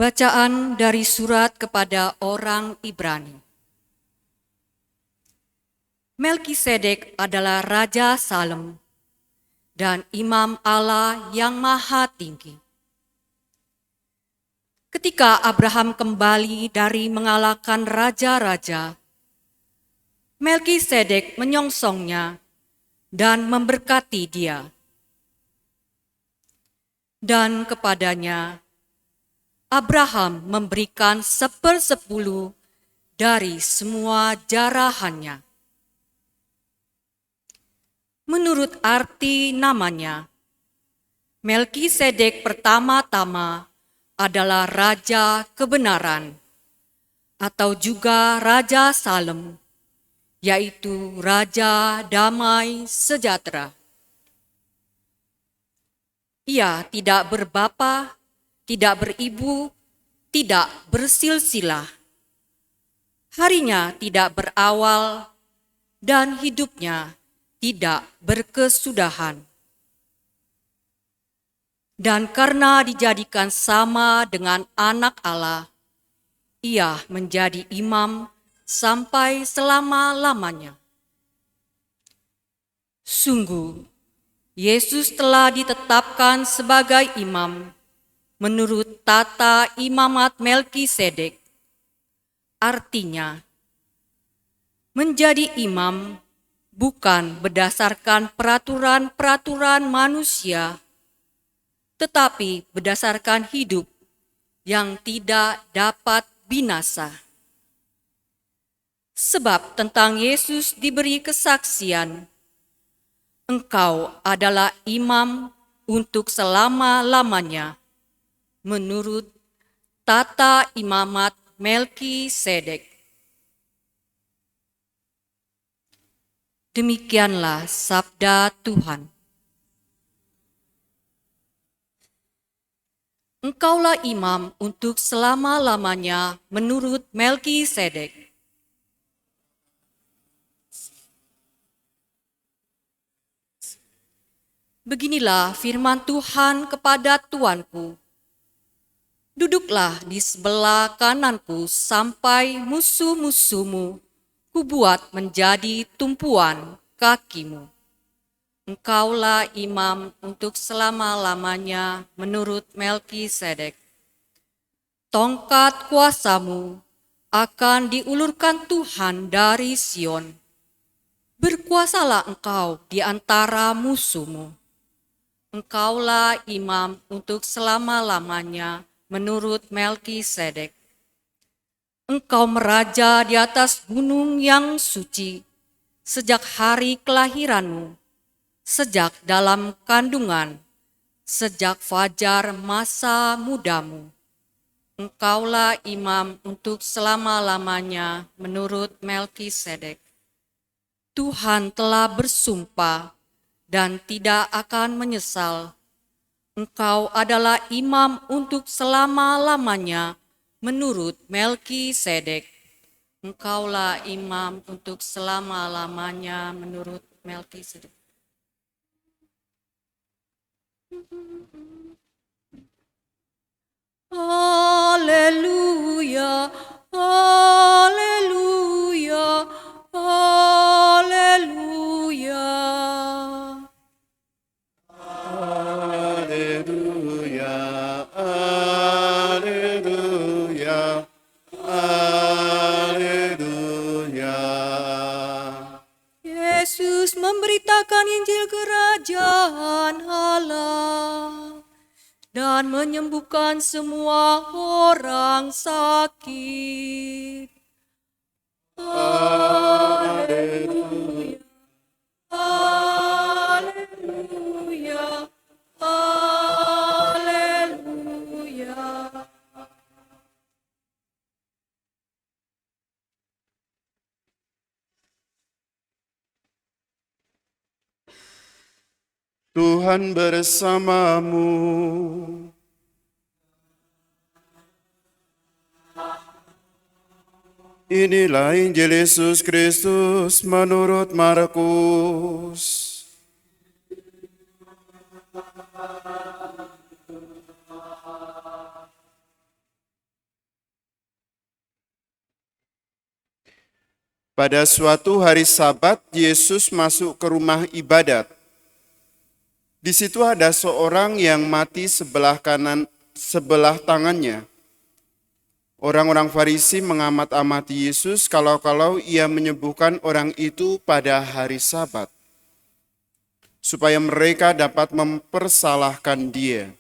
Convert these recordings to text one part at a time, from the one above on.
Bacaan dari surat kepada orang Ibrani. Melkisedek adalah Raja Salem dan Imam Allah yang Maha Tinggi. Ketika Abraham kembali dari mengalahkan raja-raja, Melkisedek menyongsongnya dan memberkati dia. Dan kepadanya, Abraham memberikan 1/10 dari semua jarahannya. Menurut arti namanya, Melkisedek pertama-tama adalah Raja Kebenaran, atau juga Raja Salem, yaitu Raja Damai Sejahtera. Ia tidak berbapa, tidak beribu, tidak bersilsilah. Harinya tidak berawal, dan hidupnya tidak berkesudahan. Dan karena dijadikan sama dengan anak Allah, ia menjadi imam sampai selama-lamanya. Sungguh, Yesus telah ditetapkan sebagai imam menurut tata imamat Melkisedek. Artinya, menjadi imam bukan berdasarkan peraturan-peraturan manusia, tetapi berdasarkan hidup yang tidak dapat binasa. Sebab tentang Yesus diberi kesaksian, engkau adalah imam untuk selama-lamanya, menurut tata imamat Melkisedek. Demikianlah sabda Tuhan. Engkaulah imam untuk selama-lamanya menurut Melkisedek. Beginilah firman Tuhan kepada tuanku. Duduklah di sebelah kananku sampai musuh-musuhmu kubuat menjadi tumpuan kakimu. Engkaulah imam untuk selama-lamanya menurut Melkisedek. Tongkat kuasamu akan diulurkan Tuhan dari Sion. Berkuasalah engkau di antara musuhmu. Engkaulah imam untuk selama-lamanya menurut Melkisedek. Engkau meraja di atas gunung yang suci sejak hari kelahiranmu, sejak dalam kandungan, sejak fajar masa mudamu. Engkaulah imam untuk selama-lamanya menurut Melkisedek. Tuhan telah bersumpah dan tidak akan menyesal. Engkau adalah imam untuk selama-lamanya menurut Melkisedek. Engkaulah imam untuk selama-lamanya menurut Melkisedek. Haleluya, haleluya, haleluya. Haleluya, haleluya, haleluya. Yesus memberitakan Injil Kerajaan Allah dan menyembuhkan semua orang sakit. Haleluya, haleluya, haleluya. Tuhan bersamamu. Inilah Injil Yesus Kristus menurut Markus. Pada suatu hari Sabat, Yesus masuk ke rumah ibadat. Di situ ada seorang yang mati sebelah tangannya. Orang-orang Farisi mengamat-amati Yesus kalau-kalau ia menyembuhkan orang itu pada hari Sabat, supaya mereka dapat mempersalahkan dia.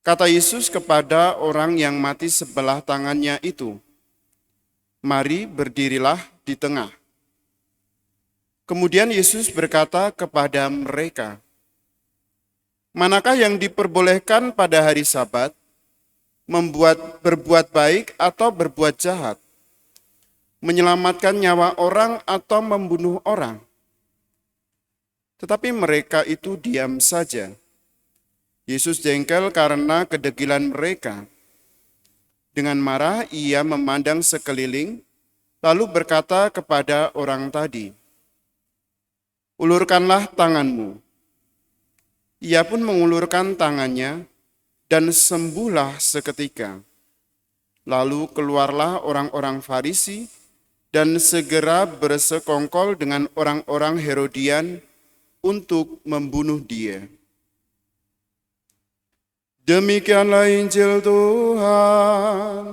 Kata Yesus kepada orang yang mati sebelah tangannya itu, "Mari berdirilah di tengah." Kemudian Yesus berkata kepada mereka, "Manakah yang diperbolehkan pada hari Sabat, berbuat baik atau berbuat jahat, menyelamatkan nyawa orang atau membunuh orang?" Tetapi mereka itu diam saja. Yesus jengkel karena kedegilan mereka. Dengan marah ia memandang sekeliling, lalu berkata kepada orang tadi, "Ulurkanlah tanganmu." Ia pun mengulurkan tangannya, dan sembuhlah seketika. Lalu keluarlah orang-orang Farisi dan segera bersekongkol dengan orang-orang Herodian untuk membunuh dia. Demikianlah Injil Tuhan.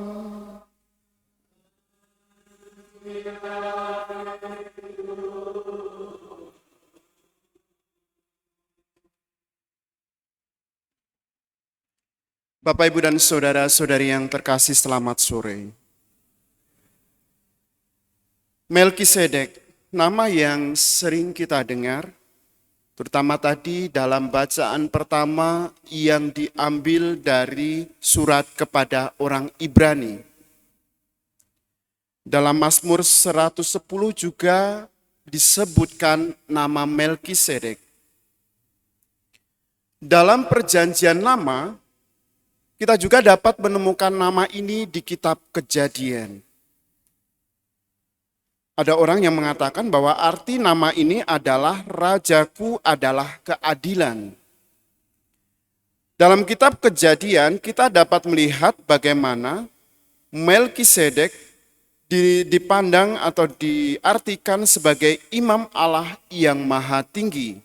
Bapak, Ibu, dan saudara-saudari yang terkasih, selamat sore. Melkisedek, nama yang sering kita dengar, terutama tadi dalam bacaan pertama yang diambil dari surat kepada orang Ibrani. Dalam Mazmur 110 juga disebutkan nama Melkisedek. Dalam Perjanjian Lama, kita juga dapat menemukan nama ini di kitab Kejadian. Ada orang yang mengatakan bahwa arti nama ini adalah Rajaku adalah keadilan. Dalam kitab Kejadian kita dapat melihat bagaimana Melkisedek dipandang atau diartikan sebagai imam Allah yang maha tinggi.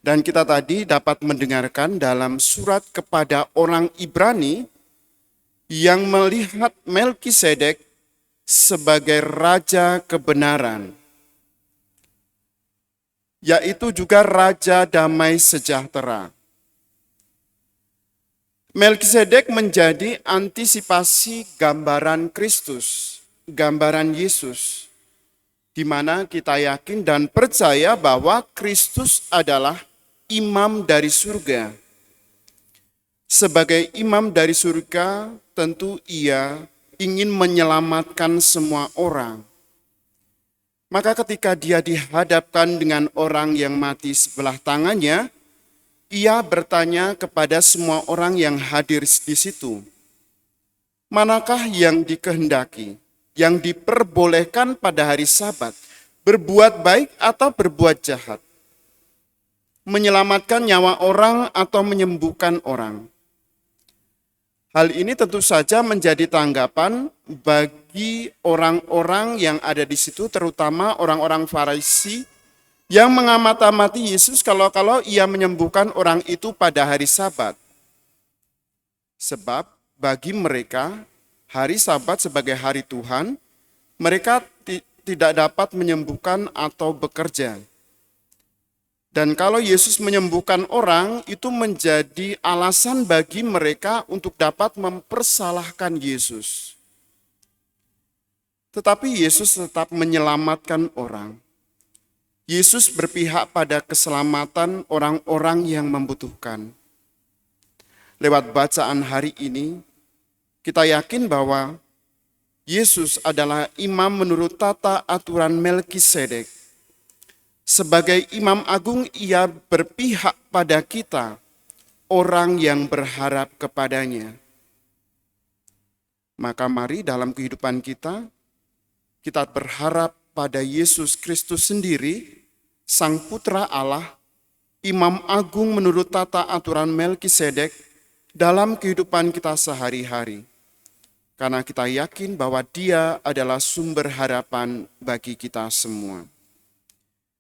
Dan kita tadi dapat mendengarkan dalam surat kepada orang Ibrani yang melihat Melkisedek sebagai raja kebenaran, yaitu juga raja damai sejahtera. Melkisedek menjadi antisipasi gambaran Kristus, gambaran Yesus, di mana kita yakin dan percaya bahwa Kristus adalah imam dari surga. Sebagai imam dari surga, tentu ia ingin menyelamatkan semua orang. Maka ketika dia dihadapkan dengan orang yang mati sebelah tangannya, ia bertanya kepada semua orang yang hadir di situ, manakah yang dikehendaki, yang diperbolehkan pada hari Sabat, berbuat baik atau berbuat jahat, menyelamatkan nyawa orang atau menyembuhkan orang? Hal ini tentu saja menjadi tanggapan bagi orang-orang yang ada di situ, terutama orang-orang Farisi yang mengamat-amati Yesus kalau ia menyembuhkan orang itu pada hari Sabat. Sebab bagi mereka hari Sabat sebagai hari Tuhan, mereka tidak dapat menyembuhkan atau bekerja. Dan kalau Yesus menyembuhkan orang, itu menjadi alasan bagi mereka untuk dapat mempersalahkan Yesus. Tetapi Yesus tetap menyelamatkan orang. Yesus berpihak pada keselamatan orang-orang yang membutuhkan. Lewat bacaan hari ini, kita yakin bahwa Yesus adalah imam menurut tata aturan Melkisedek. Sebagai imam agung, ia berpihak pada kita, orang yang berharap kepadanya. Maka mari dalam kehidupan kita berharap pada Yesus Kristus sendiri, Sang Putra Allah, imam agung menurut tata aturan Melkisedek dalam kehidupan kita sehari-hari. karena kita yakin bahwa Dia adalah sumber harapan bagi kita semua.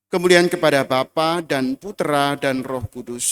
Kemuliaan kepada Bapa dan Putera dan Roh Kudus,